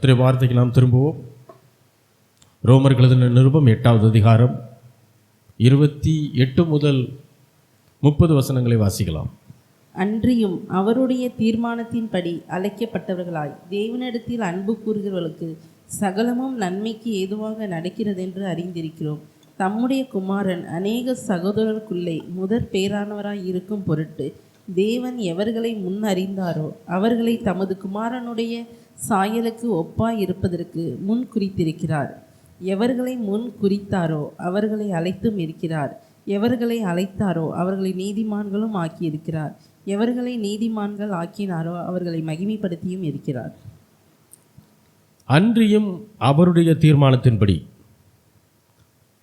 கர்த்தருடைய வார்த்தைக்கு நாம் திரும்புவோம். ரோமர்கள் எழுதின நிருபம் 8வது அதிகாரம் 28 முதல் 30 வசனங்களை வாசிக்கலாம். அன்றியும் அவருடைய தீர்மானத்தின்படி அழைக்கப்பட்டவர்களாய் தேவனிடத்தில் அன்பு கூறுகிறவர்களுக்கு சகலமும் நன்மைக்கு ஏதுவாக நடக்கிறதென்று அறிந்திருக்கிறோம். தம்முடைய குமாரன் அநேக சகோதரருக்குள்ளே முதற் பேரானவராய் இருக்கும் பொருட்டு தேவன் எவர்களை முன் அறிந்தாரோ அவர்களை தமது குமாரனுடைய சாயலுக்கு ஒப்பாய் இருப்பதற்கு முன் குறித்திருக்கிறார். எவர்களை முன் குறித்தாரோ அவர்களை அழைத்தும் இருக்கிறார். எவர்களை அழைத்தாரோ அவர்களை நீதிமான்களும் ஆக்கியிருக்கிறார். எவர்களை நீதிமான்கள் ஆக்கினாரோ அவர்களை மகிமைப்படுத்தியும் இருக்கிறார். அன்றியும் அவருடைய தீர்மானத்தின்படி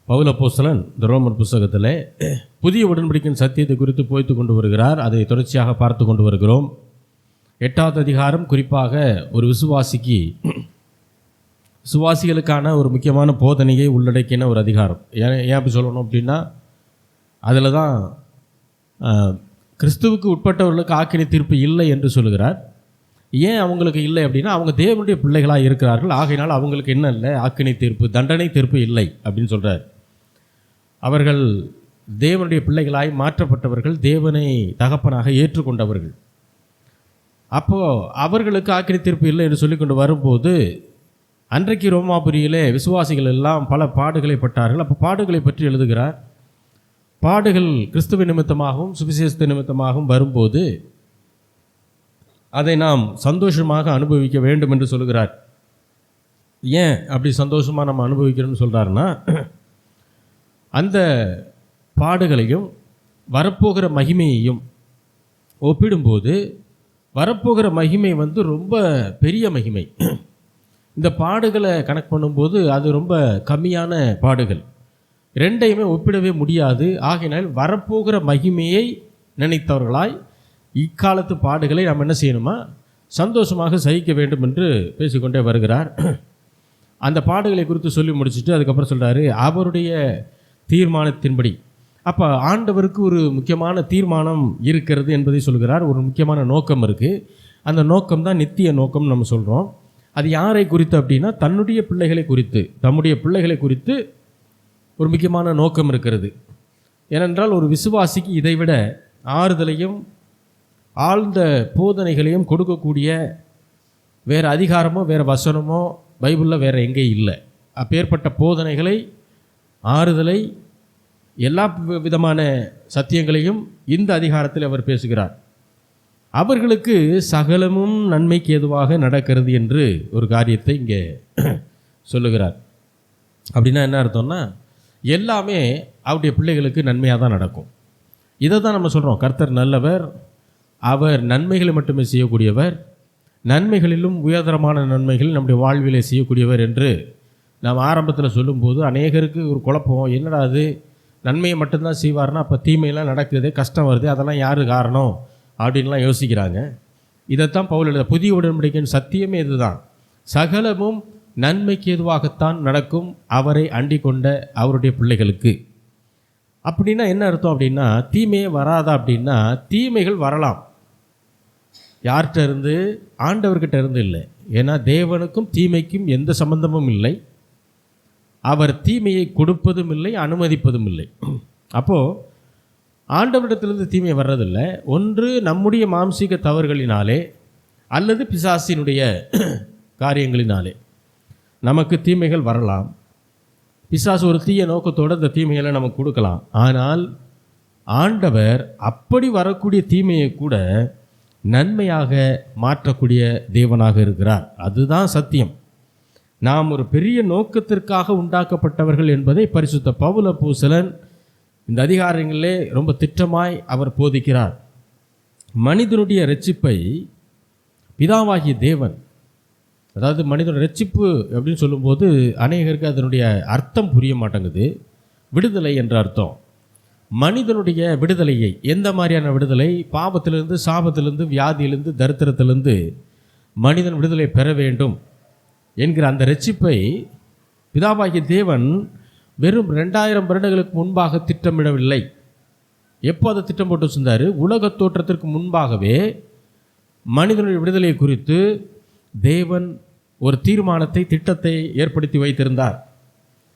பவுல் அப்போஸ்தலன் இந்த ரோமர் புத்தகத்தில் புதிய உடன்படிக்கையின் சத்தியத்தை குறித்து போய்த்து கொண்டு வருகிறார். அதை தொடர்ச்சியாக பார்த்து கொண்டு வருகிறோம். 8வது அதிகாரம் குறிப்பாக ஒரு விசுவாசிகளுக்கான ஒரு முக்கியமான போதனையை உள்ளடக்கின ஒரு அதிகாரம். ஏன் அப்படி சொல்லணும் அப்படின்னா, அதில் தான் கிறிஸ்துவுக்கு உட்பட்டவர்களுக்கு ஆக்கினை தீர்ப்பு இல்லை என்று சொல்லுகிறார். ஏன் அவங்களுக்கு இல்லை அப்படின்னா, அவங்க தேவனுடைய பிள்ளைகளாக இருக்கிறார்கள், ஆகையினால் அவங்களுக்கு என்ன இல்லை, ஆக்கினை தீர்ப்பு, தண்டனை தீர்ப்பு இல்லை அப்படின்னு சொல்கிறார். அவர்கள் தேவனுடைய பிள்ளைகளாய் மாற்றப்பட்டவர்கள், தேவனை தகப்பனாக ஏற்றுக்கொண்டவர்கள். அப்போது அவர்களுக்கு ஆக்கினை தீர்ப்பு இல்லை என்று சொல்லி கொண்டு வரும்போது, அன்றைக்கு ரோமாபுரியிலே விசுவாசிகள் எல்லாம் பல பாடுகளை பட்டார்கள். அப்போ பாடுகளை பற்றி எழுதுகிறார். பாடுகள் கிறிஸ்துவ நிமித்தமாகவும் சுவிசேஷ நிமித்தமாகவும் வரும்போது அதை நாம் சந்தோஷமாக அனுபவிக்க வேண்டும் என்று சொல்கிறார். ஏன் அப்படி சந்தோஷமாக நம்ம அனுபவிக்கிறோம்னு சொல்கிறாருன்னா, அந்த பாடுகளையும் வரப்போகிற மகிமையையும் ஒப்பிடும்போது வரப்போகிற மகிமை ரொம்ப பெரிய மகிமை. இந்த பாடுகளை கணக்கு பண்ணும்போது அது ரொம்ப கம்மியான பாடுகள். ரெண்டையுமே ஒப்பிடவே முடியாது. ஆகையினால் வரப்போகிற மகிமையை நினைத்தவர்களாய் இக்காலத்து பாடுகளை நாம் என்ன செய்யணுமா, சந்தோஷமாக சகிக்க வேண்டும் என்று பேசிக்கொண்டே வருகிறார். அந்த பாடுகளை குறித்து சொல்லி முடிச்சுட்டு அதுக்கப்புறம் சொல்கிறாரு, அவருடைய தீர்மானத்தின்படி. அப்போ ஆண்டவருக்கு ஒரு முக்கியமான தீர்மானம் இருக்கிறது என்பதை சொல்கிறார். ஒரு முக்கியமான நோக்கம் இருக்குது. அந்த நோக்கம் தான் நித்திய நோக்கம் நம்ம சொல்கிறோம். அது யாரை குறித்து அப்படின்னா, தன்னுடைய பிள்ளைகளை குறித்து, தம்முடைய பிள்ளைகளை குறித்து ஒரு முக்கியமான நோக்கம் இருக்கிறது. ஏனென்றால் ஒரு விசுவாசிக்கு இதைவிட ஆறுதலையும் ஆழ்ந்த போதனைகளையும் கொடுக்கக்கூடிய வேறு அதிகாரமோ வேறு வசனமோ பைபிளில் வேறு எங்கேயும் இல்லை. அப்பேற்பட்ட போதனைகளை, ஆறுதலை, எல்லா விதமான சத்தியங்களையும் இந்த அதிகாரத்தில் அவர் பேசுகிறார். அவர்களுக்கு சகலமும் நன்மைக்கு ஏதுவாக நடக்கிறது என்று ஒரு காரியத்தை இங்கே சொல்லுகிறார். அப்படின்னா என்ன அர்த்தம்னா, எல்லாமே அவருடைய பிள்ளைகளுக்கு நன்மையாக தான் நடக்கும். இதை தான் நம்ம சொல்கிறோம், கர்த்தர் நல்லவர், அவர் நன்மைகளை மட்டுமே செய்யக்கூடியவர், நன்மைகளிலும் உயர்தரமான நன்மைகள் நம்முடைய வாழ்விலே செய்யக்கூடியவர் என்று நாம் ஆரம்பத்தில் சொல்லும்போது அநேகருக்கு ஒரு குழப்பம். என்னடா அது, நன்மையை மட்டும்தான் செய்வார்னா அப்போ தீமையெல்லாம் நடக்குது, கஷ்டம் வருது, அதெல்லாம் யார் காரணம் அப்படின்லாம் யோசிக்கிறாங்க. இதைத்தான் பவுல் எழுத புதிய உடன்படிக்கையின் சத்தியமே இதுதான். சகலமும் நன்மைக்கு ஏதுவாகத்தான் நடக்கும் அவரை அண்டி கொண்ட அவருடைய பிள்ளைகளுக்கு. அப்படின்னா என்ன அர்த்தம் அப்படின்னா, தீமையே வராதா அப்படின்னா, தீமைகள் வரலாம். யார்கிட்ட இருந்து? ஆண்டவர்கிட்ட இருந்து இல்லை. ஏன்னா தேவனுக்கும் தீமைக்கும் எந்த சம்பந்தமும் இல்லை. அவர் தீமையை கொடுப்பதும் இல்லை, அனுமதிப்பதும் இல்லை. அப்போது ஆண்டவரிடத்திலிருந்து தீமை வர்றதில்லை. ஒன்று நம்முடைய மாம்சீக தவறுகளினாலே அல்லது பிசாசினுடைய காரியங்களினாலே நமக்கு தீமைகள் வரலாம். பிசாசு ஒரு தீய நோக்கத்தோடு அந்த தீமைகளை நமக்கு கொடுக்கலாம். ஆனால் ஆண்டவர் அப்படி வரக்கூடிய தீமையை கூட நன்மையாக மாற்றக்கூடிய தேவனாக இருக்கிறார். அதுதான் சத்தியம். நாம் ஒரு பெரிய நோக்கத்திற்காக உண்டாக்கப்பட்டவர்கள் என்பதை பரிசுத்த பவுல் அப்போஸ்தலன் இந்த அதிகாரங்களிலே ரொம்ப திட்டமாய் அவர் போதிக்கிறார். மனிதனுடைய இரட்சிப்பை பிதாவாகிய தேவன், அதாவது மனிதனுடைய இரட்சிப்பு அப்படின்னு சொல்லும்போது அநேகருக்கு அதனுடைய அர்த்தம் புரிய மாட்டேங்குது. விடுதலை என்ற அர்த்தம். மனிதனுடைய விடுதலையை, எந்த மாதிரியான விடுதலை? பாவத்திலிருந்து, சாபத்திலிருந்து, வியாதியிலிருந்து, தரித்திரத்திலிருந்து மனிதன் விடுதலை பெற வேண்டும் என்கிற அந்த இரட்சிப்பை பிதாவாகிய தேவன் வெறும் 2000 வருடங்களுக்கு முன்பாக திட்டமிடவில்லை. எப்போ அதை திட்டம் போட்டு வச்சிருந்தார்? உலக தோற்றத்திற்கு முன்பாகவே மனிதனுடைய விடுதலை குறித்து தேவன் ஒரு தீர்மானத்தை, திட்டத்தை ஏற்படுத்தி வைத்திருந்தார்.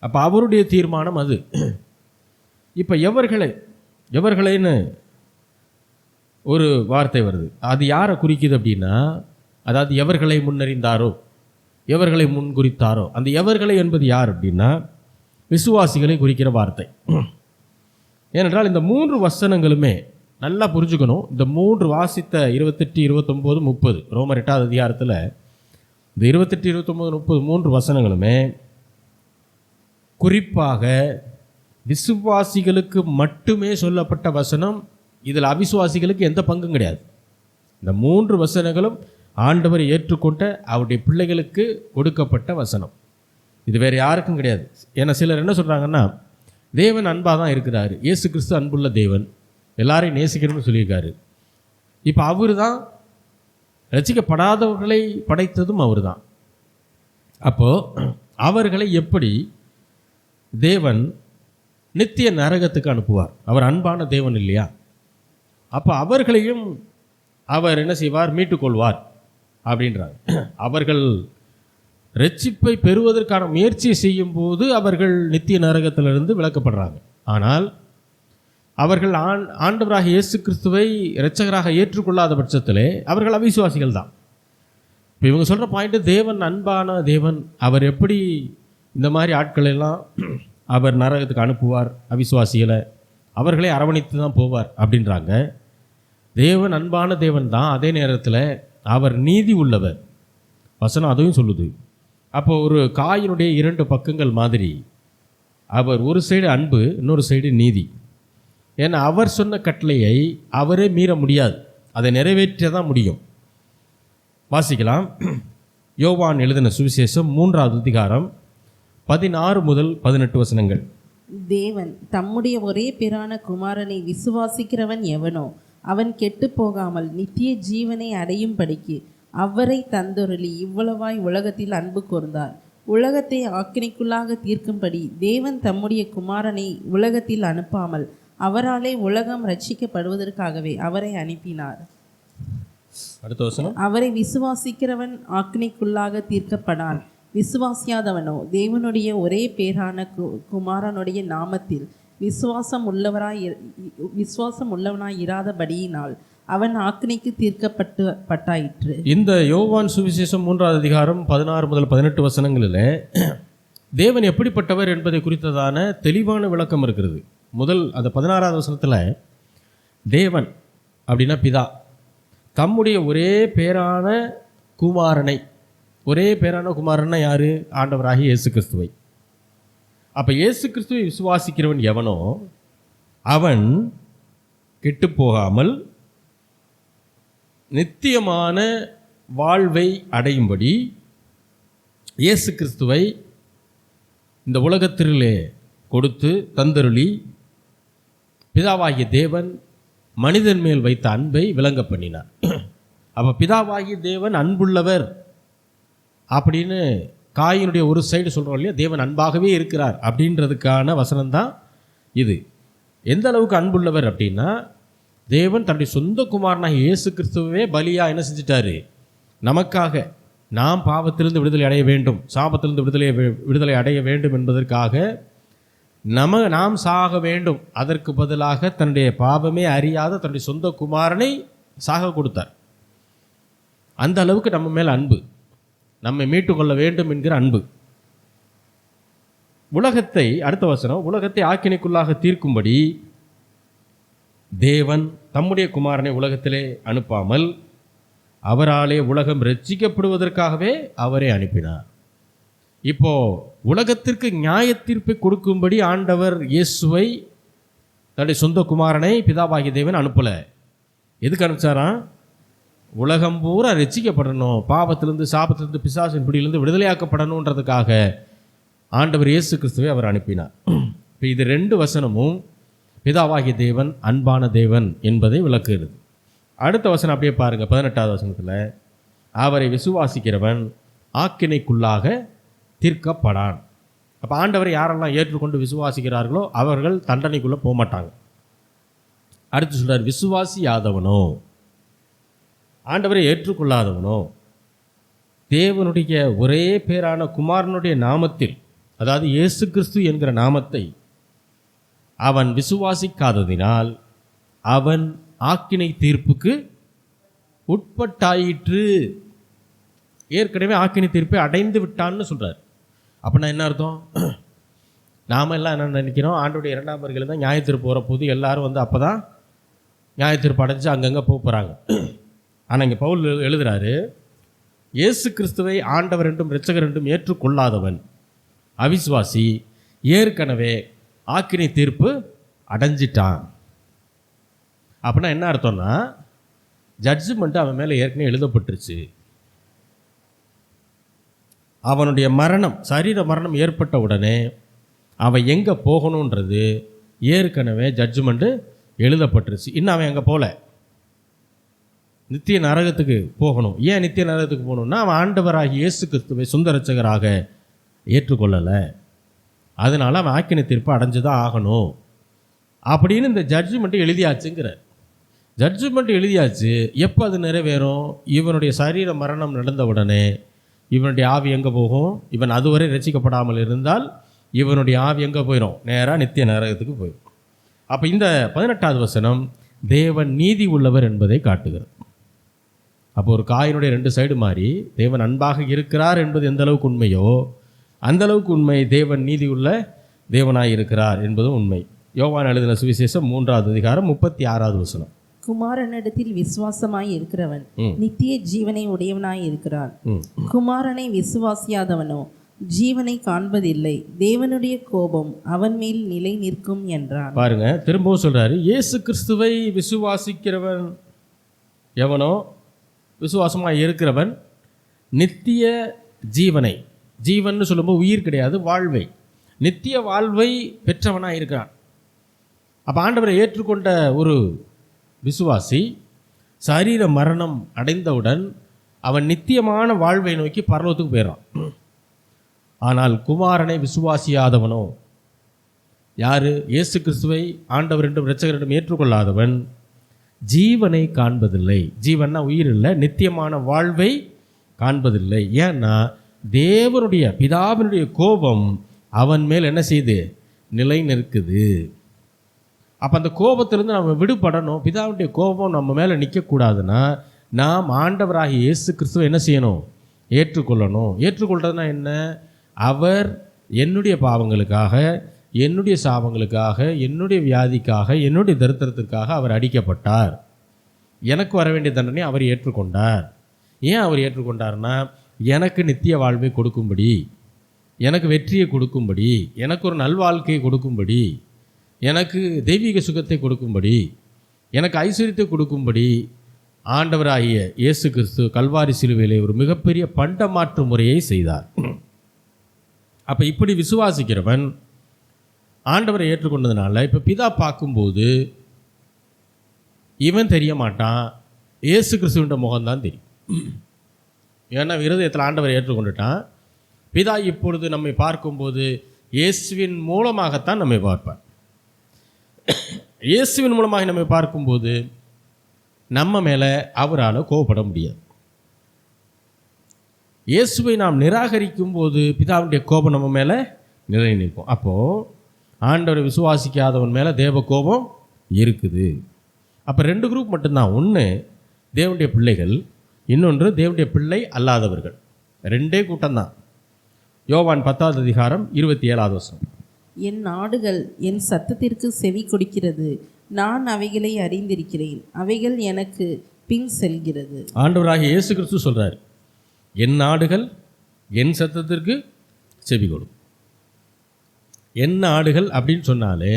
அப்போ அவருடைய தீர்மானம் அது. இப்போ எவர்களைன்னு ஒரு வார்த்தை வருது. அது யாரை குறிக்குது அப்படின்னா, அதாவது எவர்களை முன்னறிந்தாரோ, எவர்களை முன்குறித்தாரோ, அந்த எவர்களை என்பது யார் அப்படின்னா விசுவாசிகளை குறிக்கிற வார்த்தை. ஏனென்றால் இந்த 3 வசனங்களுமே நல்லா புரிஞ்சுக்கணும். இந்த 3 வாசித்த 28, 29, 30 ரோமர் 8வது அதிகாரத்தில் இந்த 28, 29, 30 3 வசனங்களுமே குறிப்பாக விசுவாசிகளுக்கு மட்டுமே சொல்லப்பட்ட வசனம். இதில் அவிசுவாசிகளுக்கு எந்த பங்கும் கிடையாது. இந்த 3 வசனங்களும் ஆண்டவர் ஏற்றுக்கொண்ட அவருடைய பிள்ளைகளுக்கு கொடுக்கப்பட்ட வசனம். இது வேறு யாருக்கும் கிடையாது. ஏன்னா சிலர் என்ன சொல்கிறாங்கன்னா, தேவன் அன்பாக தான் இருக்கிறாரு, இயேசு கிறிஸ்து அன்புள்ள தேவன், எல்லாரையும் நேசிக்கணும்னு சொல்லியிருக்காரு. இப்போ அவர் தான் ரட்சிக்கப்படாதவர்களை படைத்ததும் அவர் தான். அப்போது அவர்களை எப்படி தேவன் நித்திய நரகத்துக்கு அனுப்புவார்? அவர் அன்பான தேவன் இல்லையா? அப்போ அவர்களையும் அவர் என்ன செய்வார்? மீட்டுக்கொள்வார் அப்படின்றார். அவர்கள் ரட்சிப்பை பெறுவதற்கான முயற்சியை செய்யும் போது அவர்கள் நித்திய நரகத்திலிருந்து விலக்கப்படுறாங்க. ஆனால் அவர்கள் ஆண்டவராக இயேசு கிறிஸ்துவை இரட்சகராக ஏற்றுக்கொள்ளாத பட்சத்திலே அவர்கள் அவிசுவாசிகள் தான். இப்போ இவங்க சொல்கிற பாயிண்ட்டு, தேவன் அன்பான தேவன், அவர் எப்படி இந்த மாதிரி ஆட்களெல்லாம் அவர் நரகத்துக்கு அனுப்புவார்? அவிசுவாசிகளை அவர்களே அரவணைத்து தான் போவார் அப்படின்றாங்க. தேவன் அன்பான தேவன் தான், அதே நேரத்தில் அவர் நீதி உள்ளவர். வசனம் அதையும் சொல்லுது. அப்போ ஒரு காயினுடைய 2 பக்கங்கள் மாதிரி அவர் ஒரு சைடு அன்பு, இன்னொரு சைடு நீதி. ஏன்னா அவர் சொன்ன கட்டளையை அவரே மீற முடியாது, அதை நிறைவேற்ற தான் முடியும். வாசிக்கலாம். யோவான் எழுதின சுவிசேஷம் 3வது அதிகாரம் 16 முதல் 18 வசனங்கள். தேவன் தம்முடைய ஒரே பேரான குமாரனை விசுவாசிக்கிறவன் எவனோ அவன் கெட்டு போகாமல் நித்திய ஜீவனை அடையும்படிக்கு அவரை தந்தொருளி இவ்வளவாய் உலகத்தில் அன்பு கூர்ந்தார். உலகத்தை ஆக்கினைக்குள்ளாக தீர்க்கும்படி தேவன் தம்முடைய குமாரனை உலகத்தில் அனுப்பாமல் அவராலே உலகம் ரட்சிக்கப்படுவதற்காகவே அவரை அனுப்பினார். அடுத்த வசனம். அவரை விசுவாசிக்கிறவன் ஆக்கினைக்குள்ளாக தீர்க்கப்படான், விசுவாசியாதவனோ தேவனுடைய ஒரே பேரான குமாரனுடைய நாமத்தில் விசுவாசம் உள்ளவனாய் இராதபடியினால் அவன் ஆக்கினைக்கு தீர்க்கப்பட்டாயிற்று. இந்த யோவான் சுவிசேஷம் 3வது அதிகாரம் 16 முதல் 18 வசனங்களில் தேவன் எப்படிப்பட்டவர் என்பதை குறித்ததான தெளிவான விளக்கம் இருக்கிறது. முதல் அந்த 16வது வசனத்தில் தேவன் அப்படின்னா பிதா தம்முடைய ஒரே பேரான குமாரனை, ஒரே பேரான குமாரன்னா யார்? ஆண்டவராகிய இயேசு கிறிஸ்துவை. அப்போ இயேசு கிறிஸ்துவை விசுவாசிக்கிறவன் எவனோ அவன் கெட்டு போகாமல் நித்தியமான வாழ்வை அடையும்படி இயேசு கிறிஸ்துவை இந்த உலகத்திலே கொடுத்து தந்தருளி பிதாவாகிய தேவன் மனிதன் மேல் வைத்த அன்பை விளங்க பண்ணினார். அப்போ பிதாவாகிய தேவன் அன்புள்ளவர் அப்படின்னு காயினுடைய ஒரு சைடு சொல்கிறோம் இல்லையா, தேவன் அன்பாகவே இருக்கிறார் அப்படின்றதுக்கான வசனம்தான் இது. எந்த அளவுக்கு அன்புள்ளவர் அப்படின்னா, தேவன் தன்னுடைய சொந்த குமாரனாக இயேசு கிறிஸ்துவே பலியாக என்ன செஞ்சிட்டாரு? நமக்காக நாம் பாவத்திலிருந்து விடுதலை அடைய வேண்டும், சாபத்திலிருந்து விடுதலை அடைய வேண்டும் என்பதற்காக நாம் சாக வேண்டும். அதற்கு பதிலாக தன்னுடைய பாவமே அறியாத தன்னுடைய சொந்த குமாரனை சாக கொடுத்தார். அந்த அளவுக்கு நம்ம மேல் அன்பு, நம்மை மீட்டுக்கொள்ள வேண்டும் என்கிற அன்பு. உலகத்தை, அடுத்த வசனம், உலகத்தை ஆக்கினைக்குள்ளாக தீர்க்கும்படி தேவன் தம்முடைய குமாரனை உலகத்திலே அனுப்பாமல் அவராலே உலகம் ரட்சிக்கப்படுவதற்காகவே அவரை அனுப்பினார். இப்போ உலகத்திற்கு நியாய தீர்ப்பை கொடுக்கும்படி ஆண்டவர் இயேசுவை தன்னுடைய சொந்த குமாரனை பிதாவாகிய தேவன் அனுப்பலை. எதுக்கு அனுப்பிச்சாராம்? உலகம் பூரா ரட்சிக்கப்படணும், பாவத்திலிருந்து சாபத்திலிருந்து பிசாசின் பிடியிலிருந்து விடுதலையாக்கப்படணுன்றதுக்காக ஆண்டவர் இயேசு கிறிஸ்துவை அவர் அனுப்பினார். இப்போ இது 2 வசனமும் பிதாவாகிய தேவன் அன்பான தேவன் என்பதை விளக்குகிறது. அடுத்த வசனம் அப்படியே பாருங்கள். 18வது வசனத்தில் அவரை விசுவாசிக்கிறவன் ஆக்கினைக்குள்ளாக தீர்க்கப்படான். அப்போ ஆண்டவரை யாரெல்லாம் ஏற்றுக்கொண்டு விசுவாசிக்கிறார்களோ அவர்கள் தண்டனைக்குள்ளே போக மாட்டாங்க. அடுத்து சொல்கிறார், விசுவாசியாதவனோ, ஆண்டவரை ஏற்றுக்கொள்ளாதவனோ, தேவனுடைய ஒரே பேரான குமாரனுடைய நாமத்தில், அதாவது இயேசு கிறிஸ்து என்கிற நாமத்தை அவன் விசுவாசிக்காததினால் அவன் ஆக்கினை தீர்ப்புக்கு உட்பட்டாயிற்று. ஏற்கனவே ஆக்கினை தீர்ப்பை அடைந்து விட்டான்னு சொல்கிறார். அப்படின்னா என்ன அர்த்தம்? நாம் எல்லாம் என்ன நினைக்கிறோம், ஆண்டோடைய இரண்டாம் வருகையில் தான் நியாயத்தீர்ப்பு வரப்போது, எல்லாரும் வந்து அப்போ தான் நியாயத்தீர்ப்பு அடைஞ்சு அங்கங்கே போகிறாங்க. ஆனால் இங்கே பவுல் எழுதுகிறாரு, இயேசு கிறிஸ்துவை ஆண்டவர் என்றும் இரட்சகர் என்றும் ஏற்றுக்கொள்ளாதவன் அவிசுவாசி ஏற்கனவே ஆக்கினை தீர்ப்பு அடைஞ்சிட்டான். அப்படின்னா என்ன அர்த்தம்னா, ஜட்ஜ்மெண்ட் அவன் மேலே ஏற்கனவே எழுதப்பட்டுருச்சு. அவனுடைய மரணம், சரீர மரணம் ஏற்பட்ட உடனே அவன் எங்கே போகணுன்றது ஏற்கனவே ஜட்ஜ்மெண்ட்டு எழுதப்பட்டுருச்சு. இன்னும் அவன் எங்கே போகல, நித்திய நரகத்துக்கு போகணும். ஏன் நித்திய நரகத்துக்கு போகணுன்னா, அவன் ஆண்டவராகி இயேசு கிறிஸ்துவை சொந்த இரட்சகராக ஏற்றுக்கொள்ளலை. அதனால் அவன் ஆக்கினை தீர்ப்பு அடைஞ்சு தான் ஆகணும் அப்படின்னு இந்த ஜட்ஜ்மெண்ட்டு எழுதியாச்சுங்கிறார். ஜட்ஜ்மெண்ட் எழுதியாச்சு. எப்போ அது நிறைவேறும்? இவனுடைய சரீர மரணம் நடந்த உடனே இவனுடைய ஆவி எங்கே போகும்? இவன் அதுவரை ரசிக்கப்படாமல் இருந்தால் இவனுடைய ஆவி எங்கே போயிடும்? நேராக நித்திய நரகத்துக்கு போயிடும். அப்போ இந்த 18வது வசனம் தேவன் நீதி உள்ளவர் என்பதை காட்டுகிறது. அப்போ ஒரு காயினுடைய 2 சைடு மாதிரி தேவன் அன்பாக இருக்கிறார் என்பது எந்த அளவுக்கு உண்மையோ அந்த அளவுக்கு உண்மை தேவன் நீதி உள்ள தேவனாய் இருக்கிறார் என்பதும் உண்மை. யோவான் எழுதின சுவிசேஷம் 3வது அதிகாரம் 36வது வசனம். குமாரனிடத்தில் விசுவாசமாய் இருக்கிறவன் நித்திய ஜீவனை உடையவனாய் இருக்கிறான். குமாரனை விசுவாசியாதவனோ ஜீவனை காண்பதில்லை, தேவனுடைய கோபம் அவன் மேல் நிலை நிற்கும் என்றான். பாருங்க, திரும்பவும் சொல்றாரு, இயேசு கிறிஸ்துவை விசுவாசிக்கிறவன் எவனோ, விசுவாசமாய் இருக்கிறவன் நித்திய ஜீவனை, ஜீவன் சொல்லும்போது உயிர் கிடையாது, வாழ்வை, நித்திய வாழ்வை பெற்றவனாக இருக்கிறான். அப்போ ஆண்டவரை ஏற்றுக்கொண்ட ஒரு விசுவாசி சரீர மரணம் அடைந்தவுடன் அவன் நித்தியமான வாழ்வை நோக்கி பரலோகத்துக்கு போயிடறான். ஆனால் குமாரனை விசுவாசியாதவனோ, யார் இயேசு கிறிஸ்துவை ஆண்டவர் என்றும் இரட்சகர் என்றும் ஏற்றுக்கொள்ளாதவன் ஜீவனை காண்பதில்லை. ஜீவன்னா உயிர் இல்லை, நித்தியமான வாழ்வை காண்பதில்லை. ஏன்னா தேவனுடைய பிதாவினுடைய கோபம் அவன் மேல் என்ன செய்து நிலை நிற்குது. அப்போ அந்த கோபத்திலிருந்து நம்ம விடுபடணும். பிதாவுடைய கோபம் நம்ம மேலே நிற்கக்கூடாதுன்னா நாம் ஆண்டவராகிய இயேசு கிறிஸ்துவை என்ன செய்யணும்? ஏற்றுக்கொள்ளணும். ஏற்றுக்கொள்றதுனா என்ன? அவர் என்னுடைய பாவங்களுக்காக, என்னுடைய சாபங்களுக்காக, என்னுடைய வியாதிக்காக, என்னுடைய தரித்திரத்திற்காக அவர் அடிக்கப்பட்டார். எனக்கு வர வேண்டிய தண்டனை அவர் ஏற்றுக்கொண்டார். ஏன் அவர் ஏற்றுக்கொண்டார்னா, எனக்கு நித்திய வாழ்வை கொடுக்கும்படி, எனக்கு வெற்றியை கொடுக்கும்படி, எனக்கு ஒரு நல்வாழ்க்கையை கொடுக்கும்படி, எனக்கு தெய்வீக சுகத்தை கொடுக்கும்படி, எனக்கு ஐஸ்வர்யத்தை கொடுக்கும்படி ஆண்டவராகிய இயேசு கிறிஸ்து கல்வாரி சிலுவையிலே ஒரு மிகப்பெரிய பண்டமாற்று முறையை செய்தார். அப்போ இப்படி விசுவாசிக்கிறவன் ஆண்டவரை ஏற்றுக்கொண்டதுனால இப்போ பிதா பார்க்கும்போது இவன் தெரிய மாட்டான், இயேசு கிறிஸ்துவின் முகம்தான் தெரியும். ஏன்னா இருதயத்தில் ஆண்டவரை ஏற்றுக்கொண்டுட்டான். பிதா இப்பொழுது நம்மை பார்க்கும்போது இயேசுவின் மூலமாகத்தான் நம்மை பார்ப்பார். இயேசுவின் மூலமாக நம்மை பார்க்கும்போது நம்ம மேலே அவரால் கோபப்பட முடியாது. இயேசுவை நாம் நிராகரிக்கும் போது பிதாவுடைய கோபம் நம்ம மேலே நிலை நிற்கும். அப்போது ஆண்டவரை விசுவாசிக்காதவன் மேலே தேவ கோபம் இருக்குது. அப்போ 2 குரூப் மட்டும்தான். ஒன்று தேவனுடைய பிள்ளைகள், இன்னொன்று தேவனுடைய பிள்ளை அல்லாதவர்கள். 2 கூட்டம்தான். யோவான் 10வது அதிகாரம் 27வது வசனம். என் ஆடுகள் என் சத்தத்திற்கு செவி கொடுக்கிறது, நான் அவைகளை அறிந்திருக்கிறேன், அவைகள் எனக்கு பின் செல்கிறது. ஆண்டவராகிய இயேசு கிறிஸ்து சொல்றார், என் ஆடுகள் என் சத்தத்திற்கு செவி கொடு. என் ஆடுகள் அப்படின்னு சொன்னாலே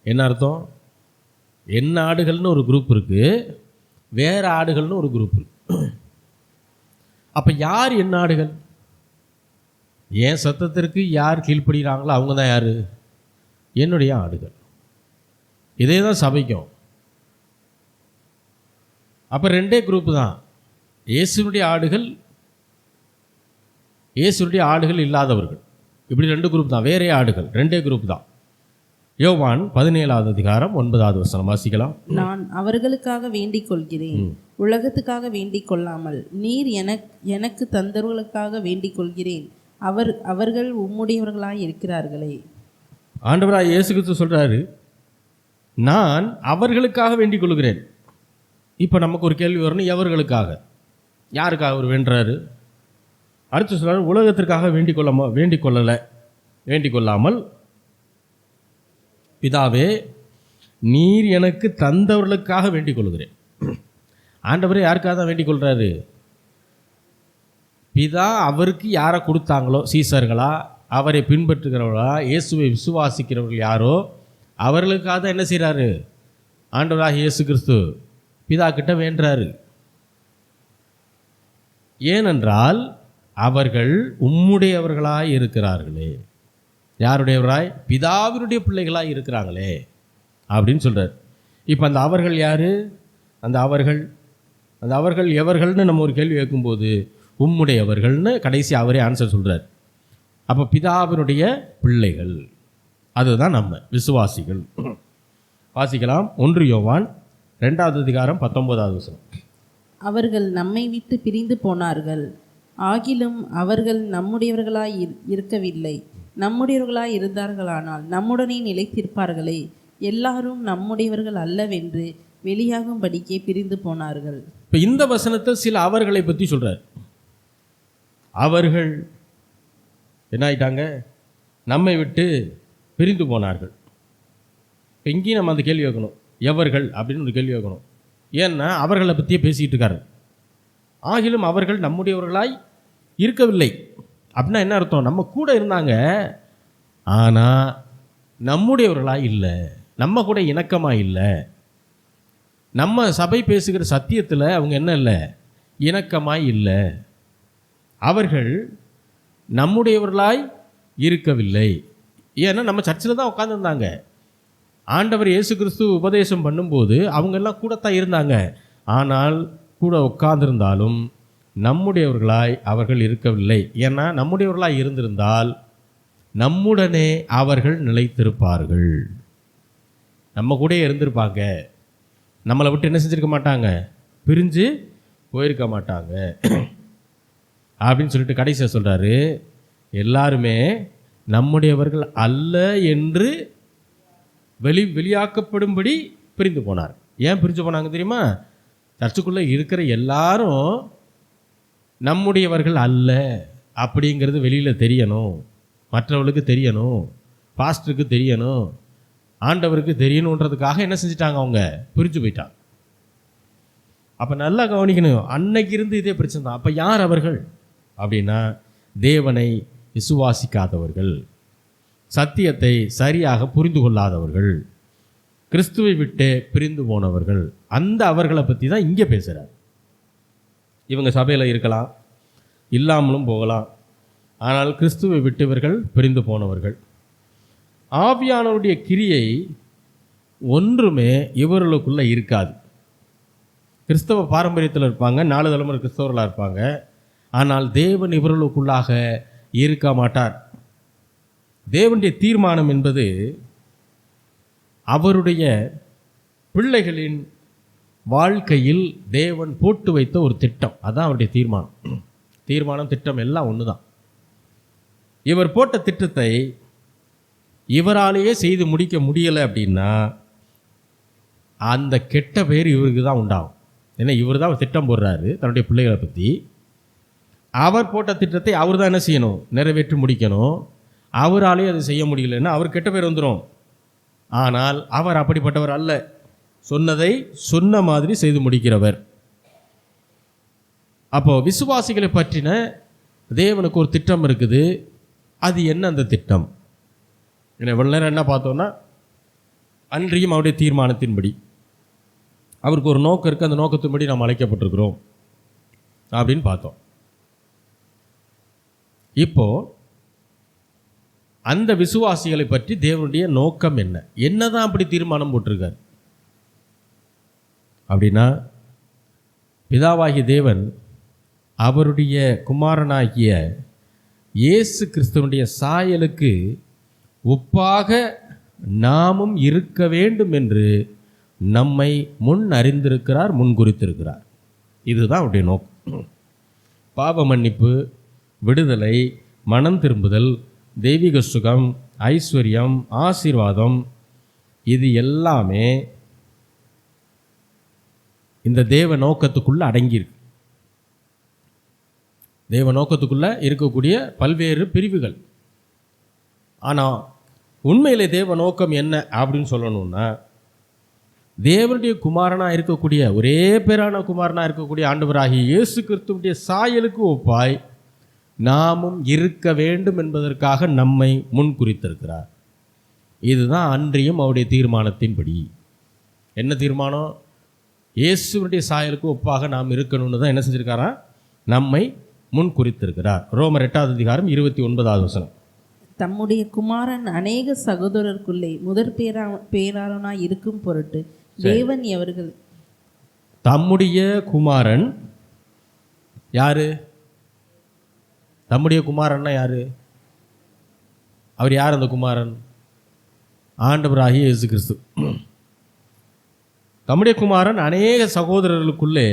என்ன அர்த்தம்? என் ஆடுகள்னு ஒரு குரூப் இருக்கு, வேற ஆடுகள்னு ஒரு குரூப் இருக்கு. அப்போ யார் என் ஆடுகள்? என் சத்தத்திற்கு யார் கீழ்ப்படுகிறாங்களோ அவங்க தான் யார்? என்னுடைய ஆடுகள். இதே தான் சபைக்கும். அப்போ 2 குரூப்பு தான். இயேசுனுடைய ஆடுகள், இயேசுனுடைய ஆடுகள் இல்லாதவர்கள். இப்படி 2 குரூப் தான். வேறே ஆடுகள் 2 குரூப் தான். யோவான் 17வது அதிகாரம் 9வது வசனம் வாசிக்கலாம். நான் அவர்களுக்காக வேண்டிக் கொள்கிறேன், உலகத்துக்காக வேண்டிக் கொள்ளாமல் நீர் எனக்கு தந்தவர்களுக்காக வேண்டிக் கொள்கிறேன், அவர்கள் உம்முடையவர்களாய் இருக்கிறார்களே. ஆண்டவராய் இயேசு கிறிஸ்து சொல்றாரு, நான் அவர்களுக்காக வேண்டிக் கொள்கிறேன். இப்போ நமக்கு ஒரு கேள்வி வரணும், எவர்களுக்காக, யாருக்காக அவர் வேண்டுறாரு? அடுத்து சொல்றாரு, உலகத்திற்காக வேண்டிக் கொள்ளாமல் பிதாவே நீர் எனக்கு தந்தவர்களுக்காக வேண்டிக் கொள்கிறேன். ஆண்டவரே யாருக்காக தான் வேண்டிக் கொள்கிறாரு? பிதா அவருக்கு யாரை கொடுத்தாங்களோ, சீசர்களா, அவரை பின்பற்றுகிறவர்களா, இயேசுவை விசுவாசிக்கிறவர்கள் யாரோ அவர்களுக்காக தான் என்ன செய்கிறாரு? ஆண்டவராக இயேசு கிறிஸ்து பிதா கிட்ட வேண்டுறாரு. ஏனென்றால் அவர்கள் உம்முடையவர்களாய் இருக்கிறார்களே. யாருடையவராய்? பிதாவினுடைய பிள்ளைகளாய் இருக்கிறாங்களே அப்படின்னு சொல்கிறார். இப்போ அந்த அவர்கள் யார்? அந்த அவர்கள் எவர்கள்னு நம்ம ஒரு கேள்வி கேட்கும்போது உம்முடையவர்கள்னு கடைசி அவரே ஆன்சர் சொல்கிறார். அப்போ பிதாவினுடைய பிள்ளைகள், அதுதான் நம்ம விசுவாசிகள். வாசிக்கலாம். 1 யோவான் 2வது அதிகாரம் 19வது வசனம். அவர்கள் நம்மை விட்டு பிரிந்து போனார்கள், ஆகிலும் அவர்கள் நம்முடையவர்களாய் இருக்கவில்லை. நம்முடையவர்களாய் இருந்தார்களானால் நம்முடனே நிலைத்திருப்பார்களே. எல்லாரும் நம்முடையவர்கள் அல்லவென்று வெளியாகும்படிக்கே பிரிந்து போனார்கள். இப்போ இந்த வசனத்தில் சில அவர்களை பற்றி சொல்கிறார். அவர்கள் என்ன ஆயிட்டாங்க? நம்மை விட்டு பிரிந்து போனார்கள். இப்போ இங்கேயும் நம்ம அந்த கேள்வி வைக்கணும், எவர்கள் அப்படின்னு ஒரு கேள்வி வைக்கணும். ஏன்னா அவர்களை பற்றியே பேசிக்கிட்டு இருக்காரு. ஆகிலும் அவர்கள் நம்முடையவர்களாய் இருக்கவில்லை அப்படின்னா என்ன அர்த்தம்? நம்ம கூட இருந்தாங்க, ஆனால் நம்முடையவர்களாக இல்லை, நம்ம கூட இணக்கமாக இல்லை, நம்ம சபை பேசுகிற சத்தியத்தில் அவங்க என்ன இல்லை, இணக்கமாய் இல்லை. அவர்கள் நம்முடையவர்களாய் இருக்கவில்லை. ஏன்னா நம்ம சர்ச்சில் தான் உட்காந்துருந்தாங்க. ஆண்டவர் இயேசு கிறிஸ்து உபதேசம் பண்ணும்போது அவங்கெல்லாம் கூடத்தான் இருந்தாங்க. ஆனால் கூட உட்கார்ந்திருந்தாலும் நம்முடையவர்களாய் அவர்கள் இருக்கவில்லை. ஏன்னா நம்முடையவர்களாய் இருந்திருந்தால் நம்முடனே அவர்கள் நிலைத்திருப்பார்கள். நம்ம கூட இருந்திருப்பாங்க, நம்மளை விட்டு என்ன செஞ்சிருக்க மாட்டாங்க, பிரிஞ்சு போயிருக்க மாட்டாங்க அப்படின்னு சொல்லிட்டு கடைசியாக சொல்கிறாரு, எல்லாருமே நம்முடையவர்கள் அல்ல என்று வெளியாக்கப்படும்படி பிரிந்து போனார். ஏன் பிரிஞ்சு போனாங்க தெரியுமா? சர்ச்சுக்குள்ளே இருக்கிற எல்லாரும் நம்முடையவர்கள் அல்ல அப்படிங்கிறது வெளியில் தெரியணும், மற்றவர்களுக்கு தெரியணும், பாஸ்டருக்கு தெரியணும், ஆண்டவருக்கு தெரியணுன்றதுக்காக என்ன செஞ்சிட்டாங்க, அவங்க பிரிஞ்சு போயிட்டாங்க. அப்போ நல்லா கவனிக்கணும், அன்னைக்கு இருந்து இதே பிரச்சனை தான். அப்போ யார் அவர்கள் அப்படின்னா, தேவனை விசுவாசிக்காதவர்கள், சத்தியத்தை சரியாக புரிந்து கொள்ளாதவர்கள், கிறிஸ்துவை விட்டு பிரிந்து போனவர்கள். அந்த அவர்களை பற்றி தான் இங்கே பேசுகிறார். இவங்க சபையில் இருக்கலாம், இல்லாமலும் போகலாம், ஆனால் கிறிஸ்துவை விட்டவர்கள் பிரிந்து போனவர்கள். ஆவியானவருடைய கிரியை ஒன்றுமே இவர்களுக்குள்ளே இருக்காது. கிறிஸ்தவ பாரம்பரியத்தில் இருப்பாங்க, 4 தலைமுறை கிறிஸ்தவர்களாக இருப்பாங்க, ஆனால் தேவன் இவர்களுக்குள்ளாக இருக்க மாட்டார். தேவனுடைய தீர்மானம் என்பது அவருடைய பிள்ளைகளின் வாழ்க்கையில் தேவன் போட்டு வைத்த ஒரு திட்டம். அதுதான் அவருடைய தீர்மானம், திட்டம் எல்லாம் ஒன்று தான். இவர் போட்ட திட்டத்தை இவராலேயே செய்து முடிக்க முடியலை அப்படின்னா அந்த கெட்ட பெயர் இவருக்கு தான் உண்டாகும். ஏன்னா இவர் தான் திட்டம் போடுறாரு தன்னுடைய பிள்ளைகளை பற்றி. அவர் போட்ட திட்டத்தை அவர் தான் என்ன செய்யணும், நிறைவேற்றி முடிக்கணும். அவராலே அது செய்ய முடியலன்னா அவர் கெட்ட பேர் வந்துடும். ஆனால் அவர் அப்படிப்பட்டவர் அல்ல, சொன்னதை சொன்ன மாதிரி செய்து முடிக்கிறவர். அப்போ விசுவாசிகளை பற்றின தேவனுக்கு ஒரு திட்டம் இருக்குது. அது என்ன அந்த திட்டம்? இவ்வளோ நேரம் என்ன பார்த்தோன்னா, அன்றியும் அவருடைய தீர்மானத்தின்படி அவருக்கு ஒரு நோக்கம் இருக்குது, அந்த நோக்கத்தின்படி நாம் அழைக்கப்பட்டிருக்கிறோம் அப்படின்னு பார்த்தோம். இப்போது அந்த விசுவாசிகளை பற்றி தேவனுடைய நோக்கம் என்னதான் அப்படி தீர்மானம் போட்டிருக்கார் அப்படின்னா, பிதாவாகிய தேவன் அவருடைய குமாரனாகிய இயேசு கிறிஸ்துவனுடைய சாயலுக்கு ஒப்பாக நாமும் இருக்க வேண்டும் என்று நம்மை முன் அறிந்திருக்கிறார், முன்குறித்திருக்கிறார். இதுதான் அவருடைய நோக்கம். பாவ மன்னிப்பு, விடுதலை, மனம் திரும்புதல், தெய்வீக சுகம், ஐஸ்வர்யம், ஆசீர்வாதம், இது எல்லாமே இந்த தேவ நோக்கத்துக்குள்ளே அடங்கியிருக்கு. தேவ நோக்கத்துக்குள்ளே இருக்கக்கூடிய பல்வேறு பிரிவுகள். ஆனால் உண்மையிலே தேவ நோக்கம் என்ன அப்படின்னு சொல்லணும்னா, தேவனுடைய குமாரனாக இருக்கக்கூடிய, ஒரே பேரான குமாரனாக இருக்கக்கூடிய ஆண்டவராகிய இயேசு கிறிஸ்துவுடைய சாயலுக்கு ஒப்பாய் நாமும் இருக்க வேண்டும் என்பதற்காக நம்மை முன்குறித்திருக்கிறார். இதுதான் அன்றியும் அவருடைய தீர்மானத்தின்படி. என்ன தீர்மானம்? இயேசுடைய சாயலுக்கு ஒப்பாக நாம் இருக்கணும்னு தான் என்ன செஞ்சிருக்காரா? நம்மை முன்குறித்திருக்கிறார். ரோமர் 8வது அதிகாரம் 29வது வசனம். தம்முடைய குமாரன் அநேக சகோதரருக்குள்ளே முதற் பேரானாய் இருக்கும் பொருட்டு தேவன் எவர்கள். தம்முடைய குமாரன் யாரு? தம்முடைய குமாரன்னா யாரு? அவர் யார்? அந்த குமாரன் ஆண்டவராகிய இயேசு கிறிஸ்து. தம்முடைய குமாரன் அநேக சகோதரர்களுக்குள்ளே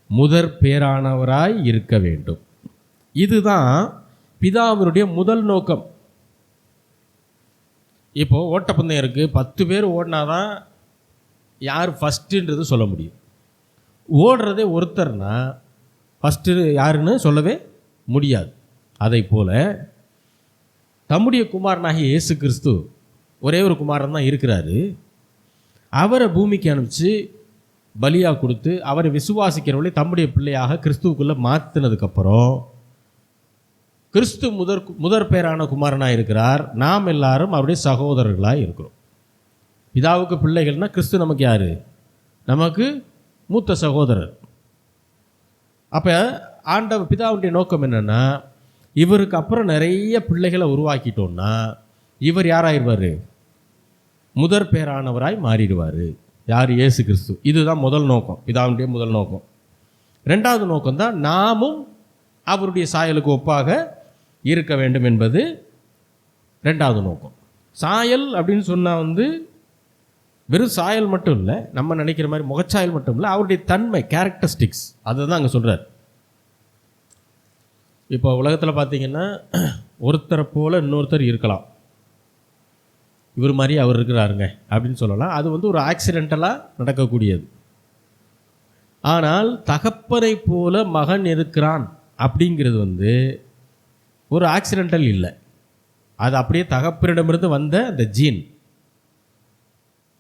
முதற் பேரானவராய் இருக்க வேண்டும். இதுதான் பிதாவினுடைய முதல் நோக்கம். இப்போ ஓட்டப்பந்தயம் இருக்குது, 10 பேர் ஓடினாதான் யார் ஃபஸ்ட்டுன்றது சொல்ல முடியும். ஓடுறதே ஒருத்தர்னா ஃபஸ்ட்டு யாருன்னு சொல்லவே முடியாது. அதை போல் தம்முடைய குமாரனாகிய இயேசு கிறிஸ்து ஒரே ஒரு குமாரன் தான் இருக்கிறாரு. அவரை பூமிக்கு அனுப்பிச்சு பலியாக கொடுத்து அவரை விசுவாசிக்கிறவர்களே தம்முடைய பிள்ளையாக கிறிஸ்துவுக்குள்ளே மாற்றினதுக்கப்புறம் கிறிஸ்து முதற் பேரான குமாரனாக இருக்கிறார். நாம் எல்லாரும் அவருடைய சகோதரர்களாக இருக்கிறோம். பிதாவுக்கு பிள்ளைகள்னால் கிறிஸ்து நமக்கு யார்? நமக்கு மூத்த சகோதரர். அப்போ ஆண்டவர் பிதாவுடைய நோக்கம் என்னென்னா, இவருக்கு அப்புறம் நிறைய பிள்ளைகளை உருவாக்கிட்டோன்னா இவர் யாராயிருவார்? முதற் பேரானவராய் மாறிடுவார். யார்? இயேசு கிறிஸ்து. இதுதான் முதல் நோக்கம், பிதாவுடைய முதல் நோக்கம். 2வது நோக்கம் தான் நாமும் அவருடைய சாயலுக்கு ஒப்பாக இருக்க வேண்டும் என்பது 2வது நோக்கம். சாயல் அப்படின்னு சொன்னால் வெறும் சாயல் மட்டும் இல்லை, நம்ம நினைக்கிற மாதிரி முகச்சாயல் மட்டும் இல்லை, அவருடைய தன்மை, கேரக்டரிஸ்டிக்ஸ், அதை தான் அங்கே சொல்கிறார். இப்போ உலகத்தில் பார்த்தீங்கன்னா ஒருத்தரை போல் இன்னொருத்தர் இருக்கலாம். இவர் மாதிரி அவர் இருக்கிறாருங்க அப்படின்னு சொல்லலாம். அது ஒரு ஆக்சிடென்டலாக நடக்கக்கூடியது. ஆனால் தகப்பனை போல மகன் இருக்கிறான் அப்படிங்கிறது ஒரு ஆக்சிடென்டல் இல்லை. அது அப்படியே தகப்பனிடமிருந்து வந்த அந்த ஜீன்.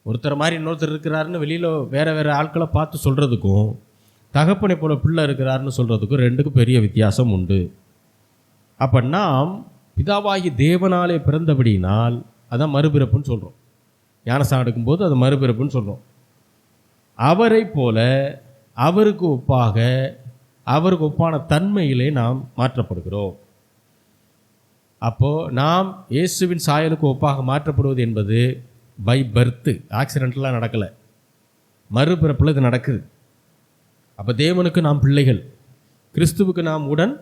ஒருத்தர் மாதிரி இன்னொருத்தர் இருக்கிறாருன்னு வெளியில் வேறு வேறு ஆட்களை பார்த்து சொல்கிறதுக்கும் தகப்பனை போல பிள்ளை இருக்கிறாருன்னு சொல்கிறதுக்கும் 2க்கும் பெரிய வித்தியாசம் உண்டு. அப்போ நாம் பிதாவாகி தேவனாலே பிறந்தபடியினால் அதான் மறுபிறப்புன்னு சொல்கிறோம். ஞானஸ்நானம் எடுக்கும்போது அது மறுபிறப்புன்னு சொல்கிறோம். அவரை போல அவருக்கு ஒப்பாக, அவருக்கு ஒப்பான தன்மையிலே நாம் மாற்றப்படுகிறோம். அப்போது நாம் இயேசுவின் சாயலுக்கு ஒப்பாக மாற்றப்படுவது என்பது பை பர்த்து, ஆக்சிடென்டலாக நடக்கலை, மறுபிறப்பில் இது நடக்குது. அப்போ தேவனுக்கு நாம் பிள்ளைகள், கிறிஸ்துவுக்கு நாம் உடன்